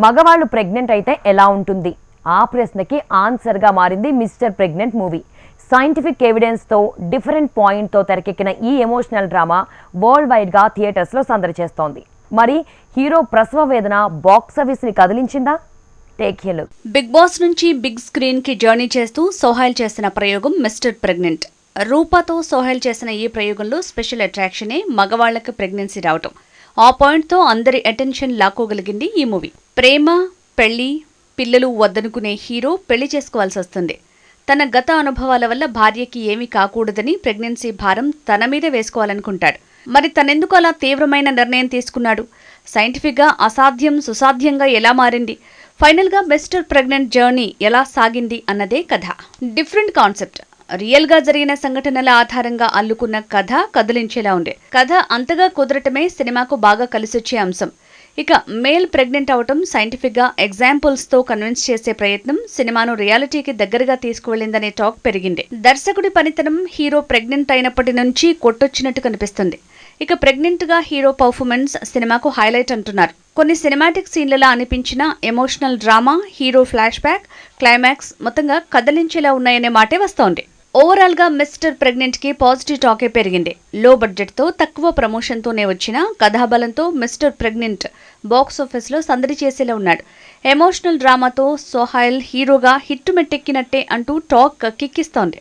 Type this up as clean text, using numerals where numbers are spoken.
మగవాళ్ళు ప్రెగ్నెంట్ అయితే ఎలా ఉంటుంది? ఆ ప్రశ్నకి ఆన్సర్గా మారింది మిస్టర్ ప్రెగ్నెంట్ మూవీ. సైంటిఫిక్ ఎవిడెన్స్తో డిఫరెంట్ పాయింట్తో తెరకెక్కిన ఈ ఎమోషనల్ డ్రామా వరల్డ్ వైడ్గా థియేటర్స్లో సందడి చేస్తోంది. మరి హీరో ప్రసవ వేదన బాక్స్ ఆఫీస్ని కదిలించిందా? Take a look. Bigg Boss నుంచి బిగ్ స్క్రీన్ కి జర్నీ చేస్తూ సోహైల్ చేసిన ప్రయోగం మిస్టర్ ప్రెగ్నెంట్. రూపాతో సోహైల్ చేసిన ఈ ప్రయోగంలో స్పెషల్ అట్రాక్షనే మగవాళ్లకు ప్రెగ్నెన్సీ రావటం. ఆ పాయింట్తో అందరి అటెన్షన్ లాక్కోగలిగింది ఈ మూవీ. ప్రేమ, పెళ్లి, పిల్లలు వద్దనుకునే హీరో పెళ్లి చేసుకోవాల్సి వస్తుంది. తన గత అనుభవాల వల్ల భార్యకి ఏమీ కాకూడదని ప్రెగ్నెన్సీ భారం తన మీద వేసుకోవాలనుకుంటాడు. మరి తనెందుకు అలా తీవ్రమైన నిర్ణయం తీసుకున్నాడు? సైంటిఫిక్గా అసాధ్యం సుసాధ్యంగా ఎలా మారింది? ఫైనల్గా మిస్టర్ ప్రెగ్నెంట్ జర్నీ ఎలా సాగింది అన్నదే కథ. Different concept. రియల్గా జరిగిన సంఘటనల ఆధారంగా అల్లుకున్న కథ కదిలించేలా ఉండే. కథ అంతగా కుదరటమే సినిమాకు బాగా కలిసొచ్చే అంశం. ఇక మేల్ ప్రెగ్నెంట్ అవటం సైంటిఫిక్గా ఎగ్జాంపుల్స్తో కన్విన్స్ చేసే ప్రయత్నం సినిమాను రియాలిటీకి దగ్గరగా తీసుకువెళ్లిందనే టాక్ పెరిగింది. దర్శకుడి పనితనం హీరో ప్రెగ్నెంట్ అయినప్పటి నుంచి కొట్టొచ్చినట్టు కనిపిస్తుంది. ఇక ప్రెగ్నెంట్గా హీరో పర్ఫార్మెన్స్ సినిమాకు హైలైట్ అంటున్నారు. కొన్ని సినిమాటిక్ సీన్లలా అనిపించిన emotional drama, hero flash back, climax మొత్తంగా కదిలించేలా ఉన్నాయనే మాటే వస్తోంది. ఓవరాల్ గా మిస్టర్ ప్రెగ్నెంట్ కి పాజిటివ్ టాకే పెరిగింది. లో బడ్జెట్ తో తక్కువ ప్రమోషన్ తోనే వచ్చిన కథాబలంతో మిస్టర్ ప్రెగ్నెంట్ బాక్స్ ఆఫీస్ లో సందడి చేసేలా ఉన్నాడు. ఎమోషనల్ డ్రామాతో సోహైల్ హీరోగా హిట్టు మెట్టెక్కినట్టే అంటూ టాక్ కిక్కిస్తోంది.